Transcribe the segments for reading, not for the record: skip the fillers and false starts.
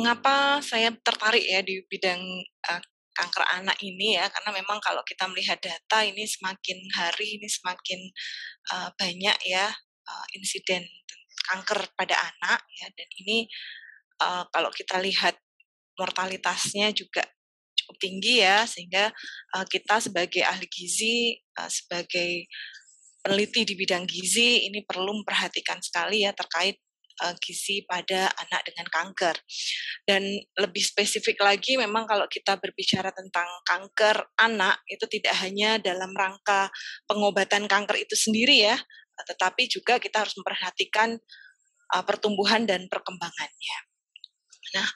Mengapa saya tertarik ya di bidang, kanker anak ini ya, karena memang kalau kita melihat data ini semakin hari ini semakin, banyak ya, insiden kanker pada anak ya, dan ini, kalau kita lihat mortalitasnya juga cukup tinggi ya, sehingga, kita sebagai ahli gizi, sebagai peneliti di bidang gizi ini perlu memperhatikan sekali ya terkait, gizi pada anak dengan kanker. Dan lebih spesifik lagi memang kalau kita berbicara tentang kanker anak, itu tidak hanya dalam rangka pengobatan kanker itu sendiri ya, tetapi juga kita harus memperhatikan, pertumbuhan dan perkembangannya. Nah,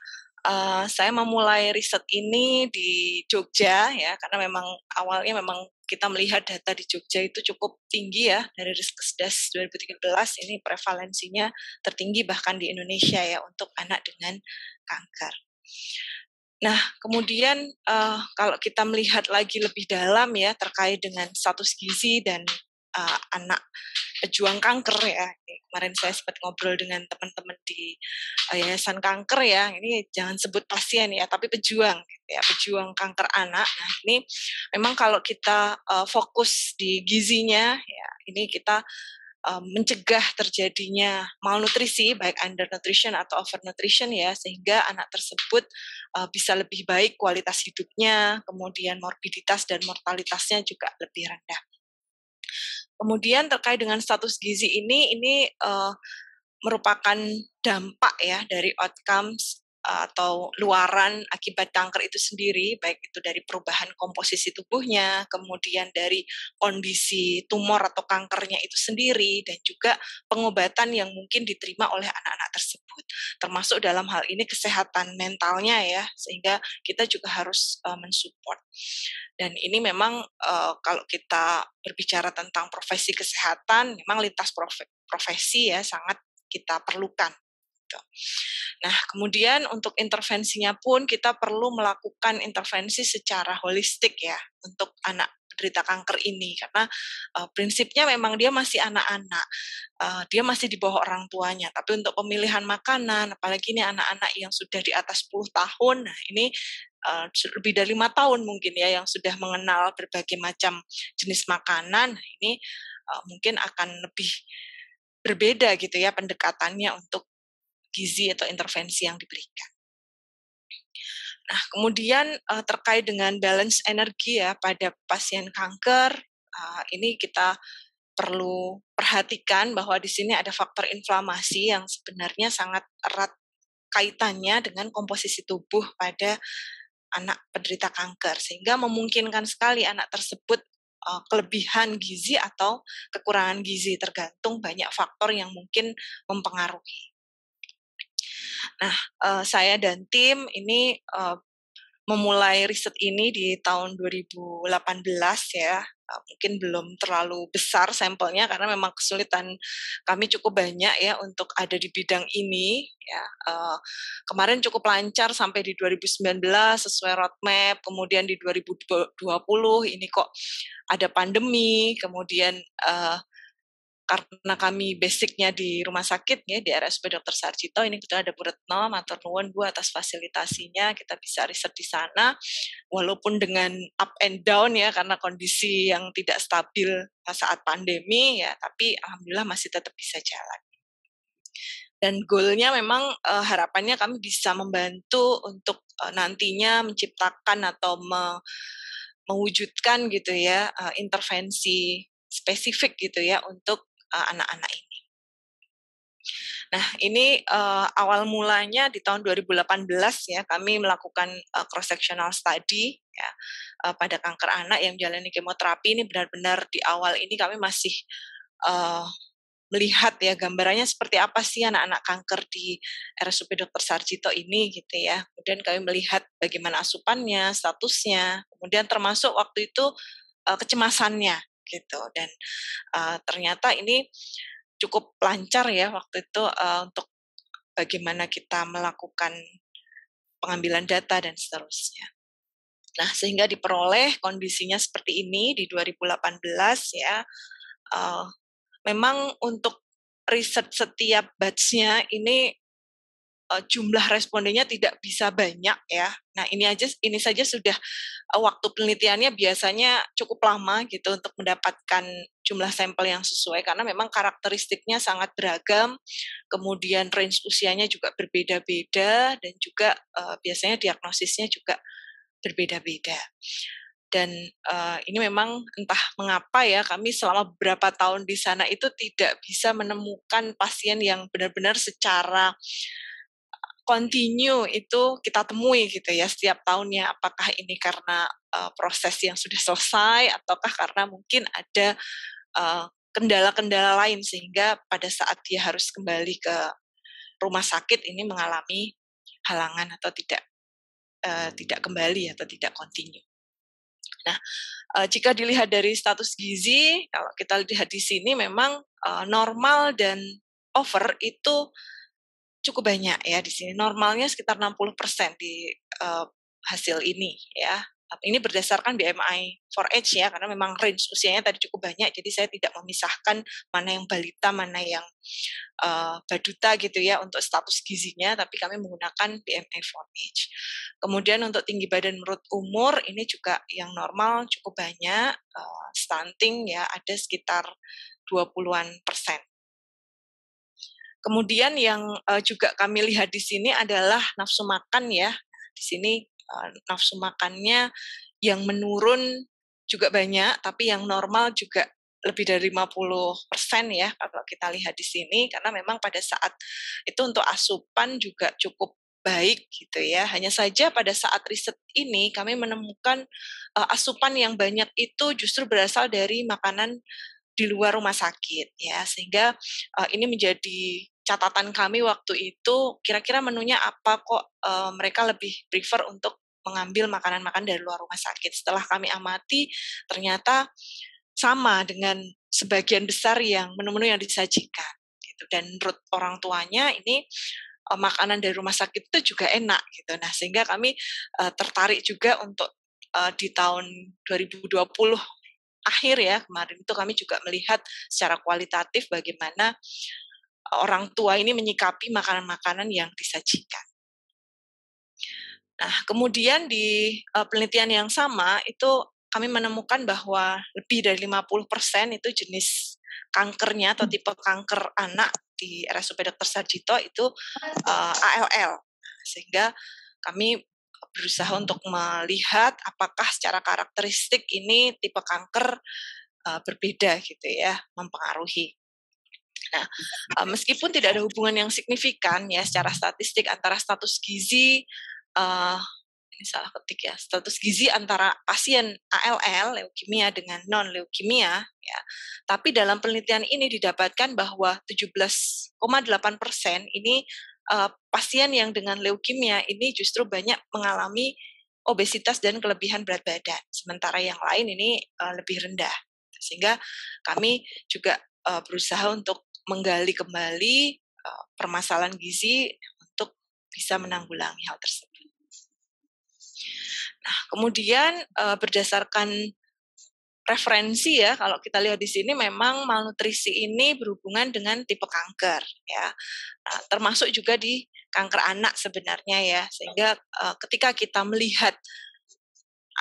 saya memulai riset ini di Jogja ya, karena memang awalnya memang kita melihat data di Jogja itu cukup tinggi ya, dari Riskesdas 2013 ini prevalensinya tertinggi bahkan di Indonesia ya, untuk anak dengan kanker. Nah, kemudian, kalau kita melihat lagi lebih dalam ya, terkait dengan status gizi dan, anak pejuang kanker ya, kemarin saya sempat ngobrol dengan teman-teman di, yayasan kanker ya, ini jangan sebut pasien ya, tapi pejuang gitu ya, pejuang kanker anak. Nah, ini memang kalau kita, fokus di gizinya ya, ini kita mencegah terjadinya malnutrisi, baik undernutrition atau overnutrition ya, sehingga anak tersebut, bisa lebih baik kualitas hidupnya, kemudian morbiditas dan mortalitasnya juga lebih rendah. Kemudian terkait dengan status gizi ini, merupakan dampak ya dari outcomes, atau luaran akibat kanker itu sendiri, baik itu dari perubahan komposisi tubuhnya, kemudian dari kondisi tumor atau kankernya itu sendiri, dan juga pengobatan yang mungkin diterima oleh anak-anak tersebut. Termasuk dalam hal ini kesehatan mentalnya ya, sehingga kita juga harus, mensupport. Dan ini memang, kalau kita berbicara tentang profesi kesehatan, memang lintas profesi ya sangat kita perlukan, gitu. Nah, kemudian untuk intervensinya pun kita perlu melakukan intervensi secara holistik ya, untuk anak penderita kanker ini, karena, prinsipnya memang dia masih anak-anak, dia masih di bawah orang tuanya, tapi untuk pemilihan makanan, apalagi ini anak-anak yang sudah di atas 10 tahun, nah ini, lebih dari 5 tahun mungkin ya, yang sudah mengenal berbagai macam jenis makanan, nah ini, mungkin akan lebih berbeda gitu ya pendekatannya untuk gizi atau intervensi yang diberikan. Nah, kemudian, terkait dengan balance energi ya pada pasien kanker, ini kita perlu perhatikan bahwa di sini ada faktor inflamasi yang sebenarnya sangat erat kaitannya dengan komposisi tubuh pada anak penderita kanker, sehingga memungkinkan sekali anak tersebut, kelebihan gizi atau kekurangan gizi, tergantung banyak faktor yang mungkin mempengaruhi. Nah, saya dan tim ini, memulai riset ini di tahun 2018 ya, mungkin belum terlalu besar sampelnya karena memang kesulitan kami cukup banyak ya untuk ada di bidang ini ya, kemarin cukup lancar sampai di 2019 sesuai roadmap, kemudian di 2020 ini kok ada pandemi, kemudian, karena kami basic-nya di rumah sakit ya, di RSUP Dr. Sarjito, ini kebetulan ada Bu Retno, matur nuwun Bu atas fasilitasinya, kita bisa riset di sana, walaupun dengan up and down ya, karena kondisi yang tidak stabil saat pandemi ya, tapi alhamdulillah masih tetap bisa jalan. Dan goal-nya memang, harapannya kami bisa membantu untuk, nantinya menciptakan atau mewujudkan gitu ya, intervensi spesifik gitu ya untuk, anak-anak ini. Nah ini, awal mulanya di tahun 2018 ya, kami melakukan, cross sectional study ya, pada kanker anak yang menjalani kemoterapi ini benar-benar di awal ini kami masih, eee, melihat ya gambarannya seperti apa sih anak-anak kanker di RSUP Dr. Sarjito ini gitu ya. Kemudian kami melihat bagaimana asupannya, statusnya, kemudian termasuk waktu itu, kecemasannya gitu dan, ternyata ini cukup lancar ya waktu itu, untuk bagaimana kita melakukan pengambilan data dan seterusnya. Nah, sehingga diperoleh kondisinya seperti ini di 2018 ya, eee, memang untuk riset setiap batch-nya ini jumlah respondennya tidak bisa banyak ya. Nah, ini saja sudah waktu penelitiannya biasanya cukup lama gitu untuk mendapatkan jumlah sampel yang sesuai karena memang karakteristiknya sangat beragam, kemudian range usianya juga berbeda-beda dan juga biasanya diagnosisnya juga berbeda-beda. Dan ini memang entah mengapa ya kami selama beberapa tahun di sana itu tidak bisa menemukan pasien yang benar-benar secara continue itu kita temui gitu ya setiap tahunnya. Apakah ini karena proses yang sudah selesai ataukah karena mungkin ada kendala-kendala lain sehingga pada saat dia harus kembali ke rumah sakit ini mengalami halangan atau tidak kembali atau tidak continue. Nah, jika dilihat dari status gizi, kalau kita lihat di sini memang normal dan over itu cukup banyak ya di sini. Normalnya sekitar 60% di hasil ini ya. Ini berdasarkan BMI for age ya, karena memang range usianya tadi cukup banyak, jadi saya tidak memisahkan mana yang balita, mana yang baduta gitu ya untuk status gizinya, tapi kami menggunakan BMI for age. Kemudian untuk tinggi badan menurut umur, ini juga yang normal cukup banyak, stunting ya ada sekitar 20-an persen. Kemudian yang juga kami lihat di sini adalah nafsu makan ya. Di sini nafsu makannya yang menurun juga banyak, tapi yang normal juga lebih dari 50% ya kalau kita lihat di sini, karena memang pada saat itu untuk asupan juga cukup baik gitu ya. Hanya saja pada saat riset ini kami menemukan asupan yang banyak itu justru berasal dari makanan di luar rumah sakit ya, sehingga ini menjadi catatan kami waktu itu, kira-kira menunya apa kok mereka lebih prefer untuk mengambil makanan-makanan dari luar rumah sakit. Setelah kami amati, ternyata sama dengan sebagian besar yang menu-menu yang disajikan. Gitu. Dan menurut orang tuanya ini makanan dari rumah sakit itu juga enak gitu. Nah, sehingga kami tertarik juga untuk di tahun 2020 akhir ya kemarin itu kami juga melihat secara kualitatif bagaimana orang tua ini menyikapi makanan-makanan yang disajikan. Nah, kemudian di penelitian yang sama itu kami menemukan bahwa lebih dari 50% itu jenis kankernya atau tipe kanker anak di RSUP Dr. Sarjito itu ALL. Sehingga kami berusaha untuk melihat apakah secara karakteristik ini tipe kanker berbeda gitu ya, mempengaruhi. Nah, meskipun tidak ada hubungan yang signifikan ya secara statistik antara status gizi ini salah ketik ya, status gizi antara pasien ALL leukemia dengan non leukemia ya. Tapi dalam penelitian ini didapatkan bahwa 17,8% ini pasien yang dengan leukemia ini justru banyak mengalami obesitas dan kelebihan berat badan, sementara yang lain ini lebih rendah. Sehingga kami juga berusaha untuk menggali kembali permasalahan gizi untuk bisa menanggulangi hal tersebut. Nah, kemudian berdasarkan referensi ya, kalau kita lihat di sini memang malnutrisi ini berhubungan dengan tipe kanker ya. Nah, termasuk juga di kanker anak sebenarnya ya. Sehingga ketika kita melihat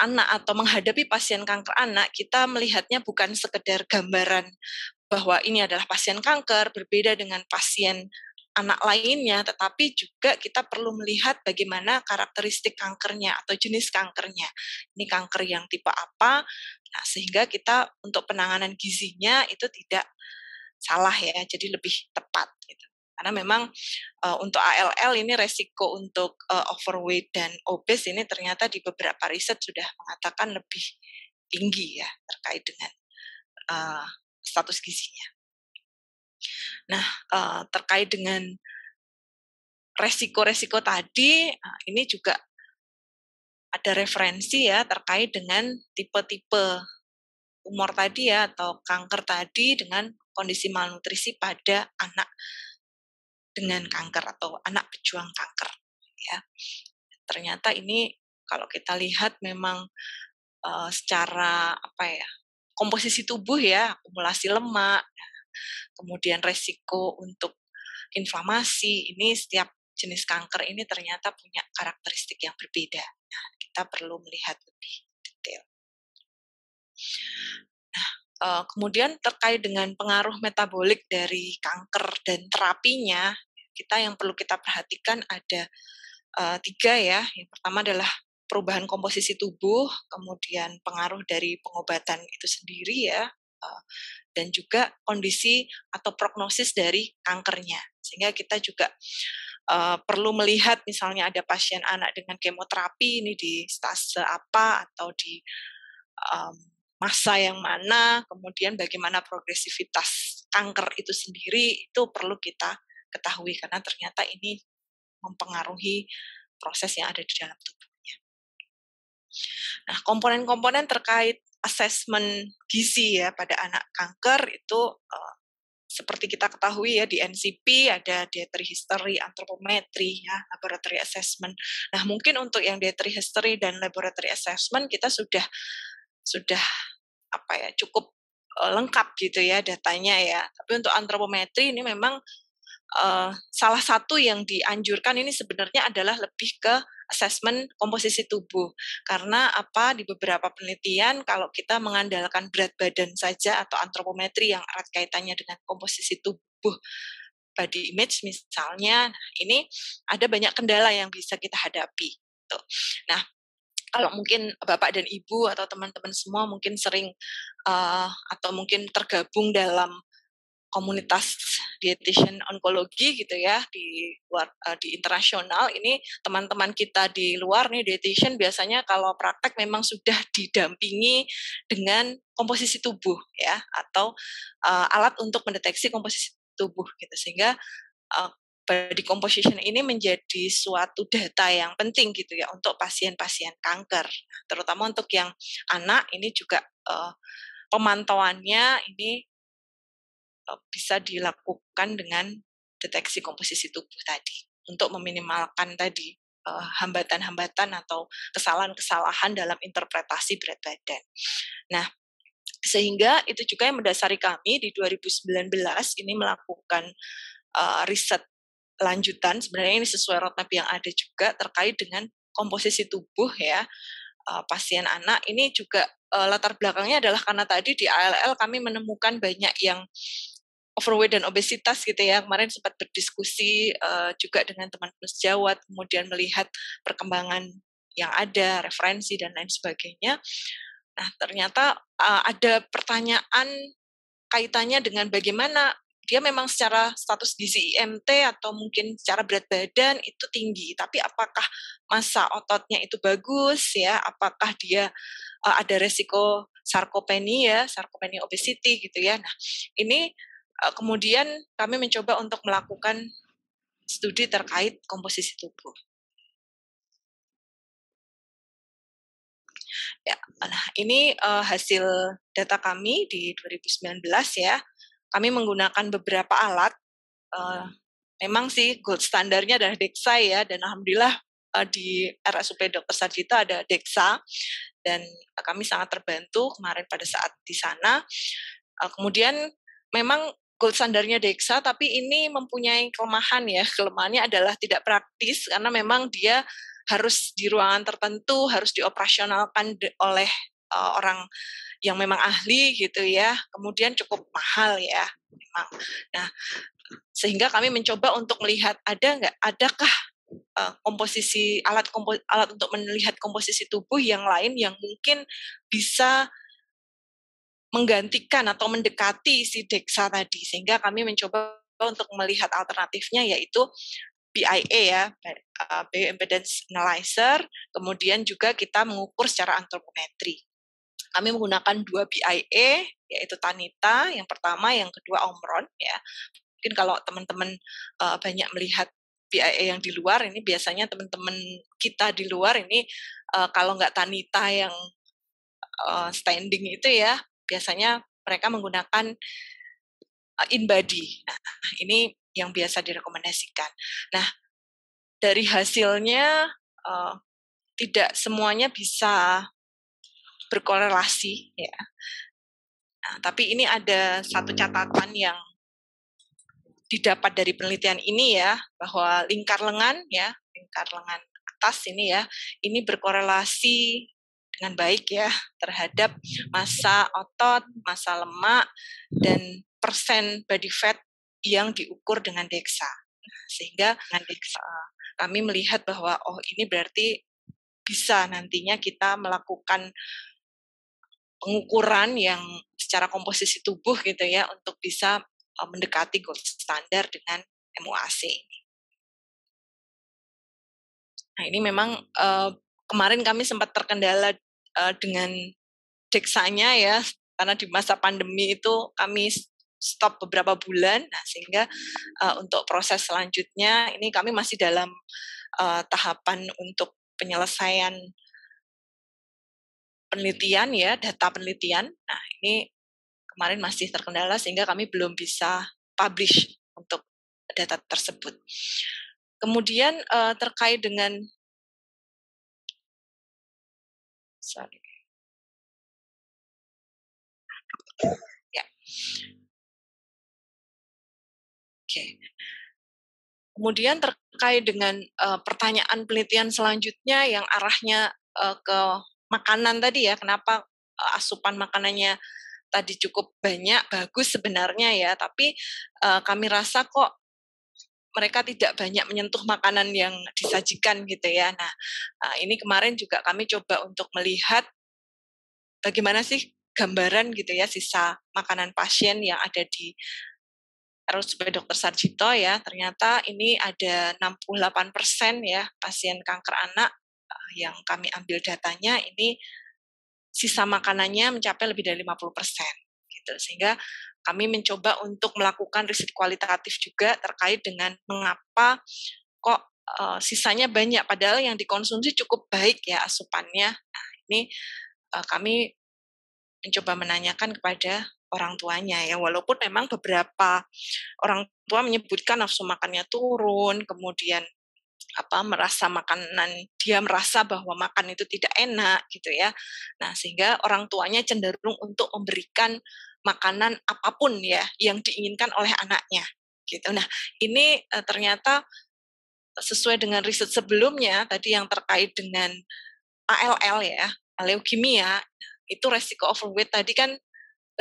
anak atau menghadapi pasien kanker anak, kita melihatnya bukan sekedar gambaran bahwa ini adalah pasien kanker berbeda dengan pasien anak lainnya, tetapi juga kita perlu melihat bagaimana karakteristik kankernya atau jenis kankernya. Ini kanker yang tipe apa, nah sehingga kita untuk penanganan gizinya itu tidak salah ya, jadi lebih tepat gitu. Karena memang untuk ALL ini resiko untuk overweight dan obes ini ternyata di beberapa riset sudah mengatakan lebih tinggi ya terkait dengan status gizinya. Nah, terkait dengan resiko-resiko tadi, ini juga ada referensi ya terkait dengan tipe-tipe tumor tadi ya atau kanker tadi dengan kondisi malnutrisi pada anak dengan kanker atau anak pejuang kanker ya. Ternyata ini kalau kita lihat memang secara apa ya, komposisi tubuh ya, akumulasi lemak, kemudian resiko untuk inflamasi ini setiap jenis kanker ini ternyata punya karakteristik yang berbeda. Nah, kita perlu melihat lebih detail. Nah, kemudian terkait dengan pengaruh metabolik dari kanker dan terapinya, yang perlu kita perhatikan ada 3 ya. Yang pertama adalah perubahan komposisi tubuh, kemudian pengaruh dari pengobatan itu sendiri ya, dan juga kondisi atau prognosis dari kankernya. Sehingga kita juga perlu melihat misalnya ada pasien anak dengan kemoterapi ini di stase apa atau di masa yang mana, kemudian bagaimana progresivitas kanker itu sendiri, itu perlu kita ketahui karena ternyata ini mempengaruhi proses yang ada di dalam tubuhnya. Nah, komponen-komponen terkait asesmen gizi ya pada anak kanker itu seperti kita ketahui ya di NCP ada dietary history, anthropometry ya, laboratory assessment. Nah, mungkin untuk yang dietary history dan laboratory assessment kita sudah cukup lengkap gitu ya datanya ya. Tapi untuk anthropometry ini memang salah satu yang dianjurkan ini sebenarnya adalah lebih ke asesmen komposisi tubuh. Karena di beberapa penelitian kalau kita mengandalkan berat badan saja atau antropometri yang erat kaitannya dengan komposisi tubuh, body image misalnya, ini ada banyak kendala yang bisa kita hadapi. Nah, kalau mungkin Bapak dan Ibu atau teman-teman semua mungkin sering atau mungkin tergabung dalam komunitas dietitian onkologi gitu ya di luar di internasional, ini teman-teman kita di luar nih dietitian biasanya kalau praktek memang sudah didampingi dengan komposisi tubuh ya atau alat untuk mendeteksi komposisi tubuh gitu, sehingga body composition ini menjadi suatu data yang penting gitu ya untuk pasien-pasien kanker, terutama untuk yang anak ini juga pemantauannya ini bisa dilakukan dengan deteksi komposisi tubuh tadi untuk meminimalkan tadi hambatan-hambatan atau kesalahan-kesalahan dalam interpretasi berat badan. Nah, sehingga itu juga yang mendasari kami di 2019 ini melakukan riset lanjutan, sebenarnya ini sesuai roadmap yang ada juga terkait dengan komposisi tubuh ya pasien anak. Ini juga latar belakangnya adalah karena tadi di ALL kami menemukan banyak yang overweight dan obesitas gitu ya. Kemarin sempat berdiskusi juga dengan teman-teman sejawat, kemudian melihat perkembangan yang ada, referensi dan lain sebagainya. Nah, ternyata ada pertanyaan kaitannya dengan bagaimana dia memang secara status gizi IMT atau mungkin secara berat badan itu tinggi, tapi apakah massa ototnya itu bagus ya, apakah dia ada resiko sarkopenia obesity gitu ya. Nah, ini kemudian kami mencoba untuk melakukan studi terkait komposisi tubuh. Ya, nah ini hasil data kami di 2019 ya. Kami menggunakan beberapa alat. Memang sih gold standarnya adalah DEXA ya, dan alhamdulillah di RSUP Dr. Sarjito ada DEXA, dan kami sangat terbantu kemarin pada saat di sana. Kemudian memang gold standarnya DEXA, tapi ini mempunyai kelemahan ya. Kelemahannya adalah tidak praktis karena memang dia harus di ruangan tertentu, harus dioperasionalkan oleh orang yang memang ahli gitu ya. Kemudian cukup mahal ya memang. Nah, sehingga kami mencoba untuk melihat adakah komposisi alat untuk melihat komposisi tubuh yang lain yang mungkin bisa menggantikan atau mendekati si DEXA tadi, sehingga kami mencoba untuk melihat alternatifnya yaitu BIA ya, Bioimpedance Analyzer, kemudian juga kita mengukur secara antropometri. Kami menggunakan 2 BIA, yaitu Tanita, yang pertama, yang kedua Omron ya. Mungkin kalau teman-teman banyak melihat BIA yang di luar, ini biasanya teman-teman kita di luar ini kalau nggak Tanita yang standing itu ya, biasanya mereka menggunakan in-body. Nah, ini yang biasa direkomendasikan. Nah, dari hasilnya tidak semuanya bisa berkorelasi ya. Nah, tapi ini ada satu catatan yang didapat dari penelitian ini ya, bahwa lingkar lengan atas ini ya, ini berkorelasi dengan baik ya terhadap massa otot, massa lemak, dan persen body fat yang diukur dengan DEXA. Sehingga kami melihat bahwa ini berarti bisa nantinya kita melakukan pengukuran yang secara komposisi tubuh gitu ya untuk bisa mendekati gold standar dengan MUAC. Nah ini memang kemarin kami sempat terkendala dengan DEXA-nya ya, karena di masa pandemi itu kami stop beberapa bulan, nah sehingga untuk proses selanjutnya ini kami masih dalam tahapan untuk penyelesaian penelitian ya, data penelitian. Nah ini kemarin masih terkendala sehingga kami belum bisa publish untuk data tersebut. Kemudian terkait dengan ya. Oke. Kemudian terkait dengan pertanyaan penelitian selanjutnya yang arahnya ke makanan tadi ya, kenapa asupan makanannya tadi cukup banyak, bagus sebenarnya ya, tapi kami rasa kok mereka tidak banyak menyentuh makanan yang disajikan gitu ya. Nah, ini kemarin juga kami coba untuk melihat bagaimana sih gambaran gitu ya sisa makanan pasien yang ada di RSUP Dr. Sarjito ya, ternyata ini ada 68% ya pasien kanker anak yang kami ambil datanya ini sisa makanannya mencapai lebih dari 50% gitu. Sehingga kami mencoba untuk melakukan riset kualitatif juga terkait dengan mengapa kok sisanya banyak padahal yang dikonsumsi cukup baik ya asupannya. Nah, ini kami mencoba menanyakan kepada orang tuanya ya, walaupun memang beberapa orang tua menyebutkan nafsu makannya turun, kemudian dia merasa bahwa makan itu tidak enak gitu ya. Nah, sehingga orang tuanya cenderung untuk memberikan makanan apapun ya yang diinginkan oleh anaknya gitu. Nah, ini ternyata sesuai dengan riset sebelumnya tadi yang terkait dengan ALL ya, leukemia, itu resiko overweight tadi kan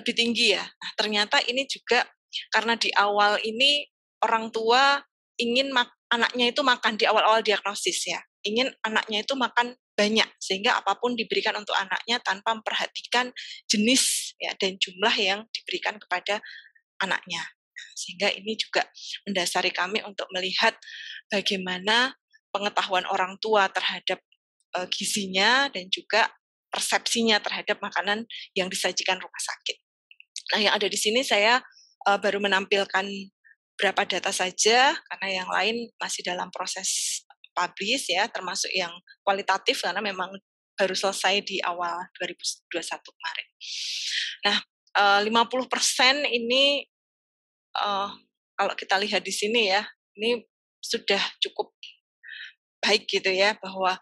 lebih tinggi ya. Nah, ternyata ini juga karena di awal ini orang tua ingin anaknya itu makan di awal-awal diagnosis ya. Ingin anaknya itu makan banyak sehingga apapun diberikan untuk anaknya tanpa memperhatikan jenis ya dan jumlah yang diberikan kepada anaknya. Sehingga ini juga mendasari kami untuk melihat bagaimana pengetahuan orang tua terhadap gizinya dan juga persepsinya terhadap makanan yang disajikan rumah sakit. Nah, yang ada di sini saya baru menampilkan berapa data saja, karena yang lain masih dalam proses publish ya, termasuk yang kualitatif karena memang baru selesai di awal 2021 kemarin. Nah, 50% ini kalau kita lihat di sini ya, ini sudah cukup baik gitu ya, bahwa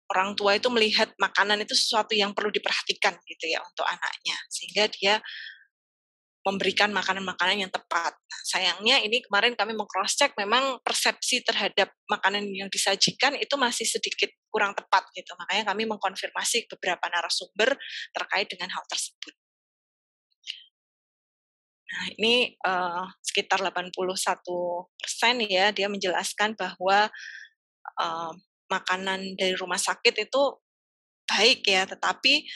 orang tua itu melihat makanan itu sesuatu yang perlu diperhatikan gitu ya untuk anaknya, sehingga dia memberikan makanan-makanan yang tepat. Nah, sayangnya ini kemarin kami meng-cross-check memang persepsi terhadap makanan yang disajikan itu masih sedikit kurang tepat gitu. Makanya kami mengkonfirmasi beberapa narasumber terkait dengan hal tersebut. Nah, ini sekitar 81% ya, dia menjelaskan bahwa makanan dari rumah sakit itu baik ya, tetapi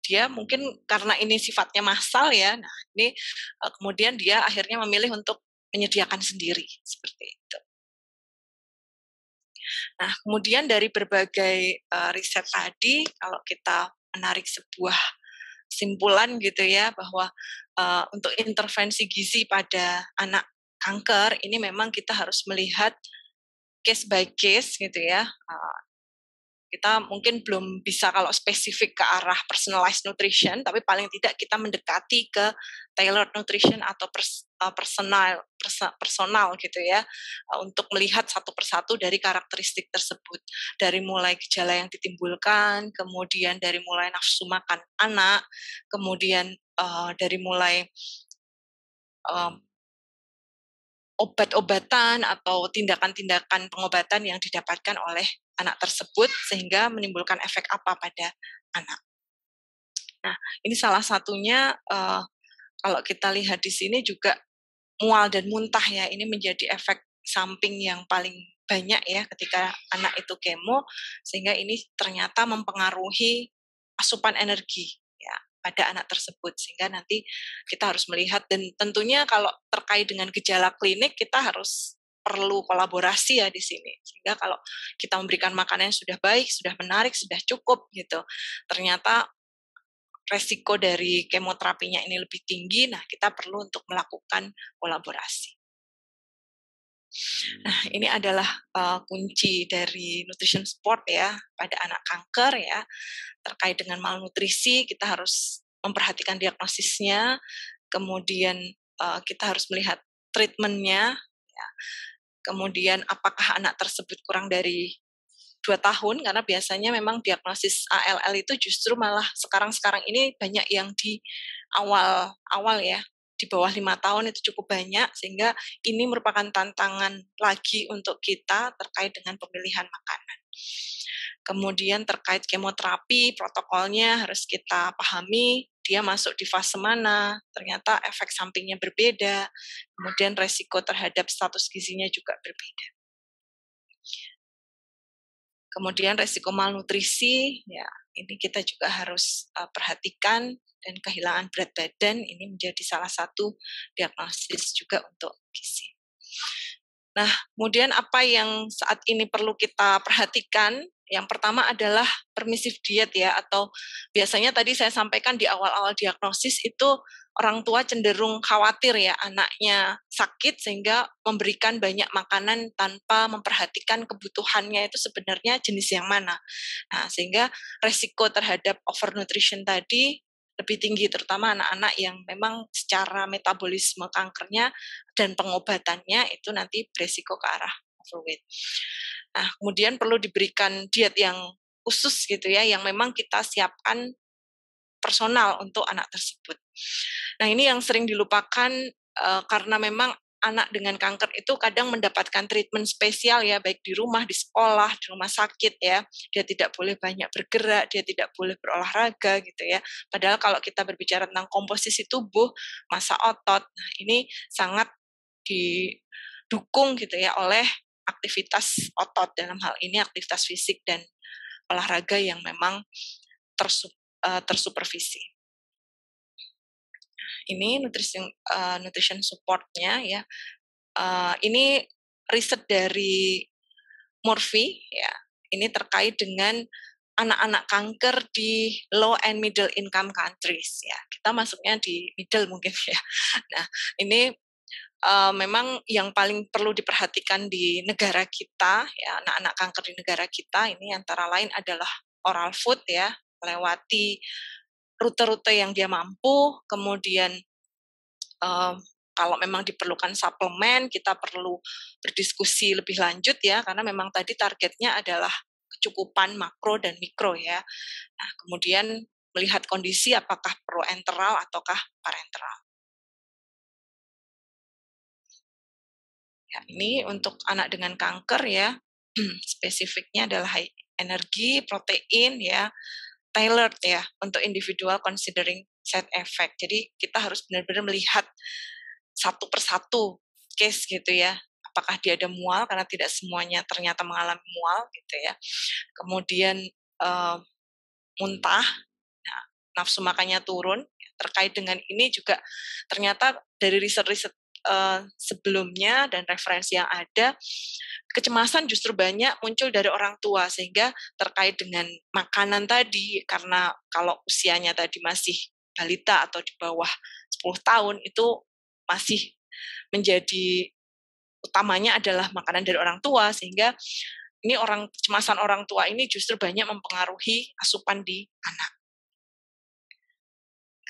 dia mungkin karena ini sifatnya massal ya, nah ini kemudian dia akhirnya memilih untuk menyediakan sendiri, seperti itu. Nah, kemudian dari berbagai riset tadi, kalau kita menarik sebuah kesimpulan gitu ya, bahwa untuk intervensi gizi pada anak kanker, ini memang kita harus melihat case by case gitu ya, kita mungkin belum bisa kalau spesifik ke arah personalized nutrition, tapi paling tidak kita mendekati ke tailored nutrition atau personal gitu ya, untuk melihat satu persatu dari karakteristik tersebut. Dari mulai gejala yang ditimbulkan, kemudian dari mulai nafsu makan anak, kemudian dari mulai obat-obatan atau tindakan-tindakan pengobatan yang didapatkan oleh anak tersebut sehingga menimbulkan efek apa pada anak. Nah, ini salah satunya kalau kita lihat di sini juga mual dan muntah ya, ini menjadi efek samping yang paling banyak ya ketika anak itu kemo, sehingga ini ternyata mempengaruhi asupan energi ya pada anak tersebut, sehingga nanti kita harus melihat, dan tentunya kalau terkait dengan gejala klinik kita harus perlu kolaborasi ya di sini, sehingga kalau kita memberikan makanan yang sudah baik, sudah menarik, sudah cukup gitu, ternyata resiko dari kemoterapinya ini lebih tinggi, nah kita perlu untuk melakukan kolaborasi. Nah, ini adalah kunci dari nutrition support ya pada anak kanker ya. Terkait dengan malnutrisi, kita harus memperhatikan diagnosisnya, kemudian kita harus melihat treatmentnya, ya. Kemudian apakah anak tersebut kurang dari 2 tahun, karena biasanya memang diagnosis ALL itu justru malah sekarang-sekarang ini banyak yang di awal-awal ya, di bawah 5 tahun itu cukup banyak, sehingga ini merupakan tantangan lagi untuk kita terkait dengan pemilihan makanan. Kemudian terkait kemoterapi, protokolnya harus kita pahami, dia masuk di fase mana, ternyata efek sampingnya berbeda, kemudian resiko terhadap status gizinya juga berbeda. Kemudian resiko malnutrisi, ya ini kita juga harus perhatikan, dan kehilangan berat badan ini menjadi salah satu diagnosis juga untuk gizi. Nah, kemudian apa yang saat ini perlu kita perhatikan? Yang pertama adalah permissive diet ya, atau biasanya tadi saya sampaikan di awal-awal diagnosis itu orang tua cenderung khawatir ya anaknya sakit sehingga memberikan banyak makanan tanpa memperhatikan kebutuhannya itu sebenarnya jenis yang mana. Nah, sehingga resiko terhadap overnutrition tadi lebih tinggi, terutama anak-anak yang memang secara metabolisme kankernya dan pengobatannya itu nanti beresiko ke arah overweight. Nah, kemudian perlu diberikan diet yang khusus gitu ya, yang memang kita siapkan personal untuk anak tersebut. Nah, ini yang sering dilupakan karena memang anak dengan kanker itu kadang mendapatkan treatment spesial ya, baik di rumah, di sekolah, di rumah sakit ya. Dia tidak boleh banyak bergerak, dia tidak boleh berolahraga gitu ya. Padahal kalau kita berbicara tentang komposisi tubuh, massa otot, nah ini sangat didukung gitu ya oleh aktivitas otot, dalam hal ini aktivitas fisik dan olahraga yang memang tersupervisi. Ini nutrition support-nya ya. Ini riset dari Murphy ya. Ini terkait dengan anak-anak kanker di low and middle income countries ya. Kita masuknya di middle mungkin ya. Nah, ini memang yang paling perlu diperhatikan di negara kita ya, anak-anak kanker di negara kita ini antara lain adalah oral food ya, melewati rute-rute yang dia mampu, kemudian kalau memang diperlukan suplemen, kita perlu berdiskusi lebih lanjut ya, karena memang tadi targetnya adalah kecukupan makro dan mikro ya. Nah, kemudian melihat kondisi apakah perlu enteral ataukah parenteral. Ya, ini untuk anak dengan kanker ya, spesifiknya adalah high energi, protein ya, tailored ya, untuk individual considering side effect. Jadi kita harus benar-benar melihat satu persatu case gitu ya, apakah dia ada mual, karena tidak semuanya ternyata mengalami mual gitu ya. Kemudian muntah, nah, nafsu makannya turun. Terkait dengan ini juga ternyata dari riset-riset sebelumnya dan referensi yang ada, kecemasan justru banyak muncul dari orang tua, sehingga terkait dengan makanan tadi, karena kalau usianya tadi masih balita atau di bawah 10 tahun itu masih menjadi utamanya adalah makanan dari orang tua, sehingga ini kecemasan orang tua ini justru banyak mempengaruhi asupan di anak.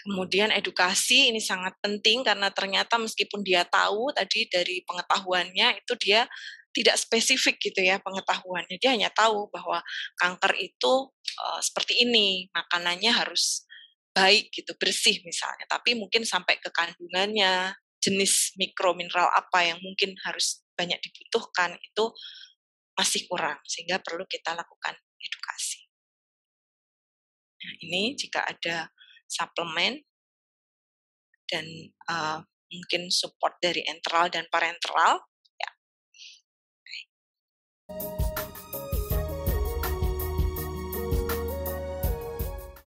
Kemudian edukasi ini sangat penting karena ternyata meskipun dia tahu tadi dari pengetahuannya itu dia tidak spesifik gitu ya pengetahuannya. Dia hanya tahu bahwa kanker itu seperti ini, makanannya harus baik gitu, bersih misalnya. Tapi mungkin sampai ke kandungannya, jenis mikromineral apa yang mungkin harus banyak dibutuhkan itu masih kurang, sehingga perlu kita lakukan edukasi. Nah, ini jika ada suplemen dan mungkin support dari enteral dan parenteral, ya.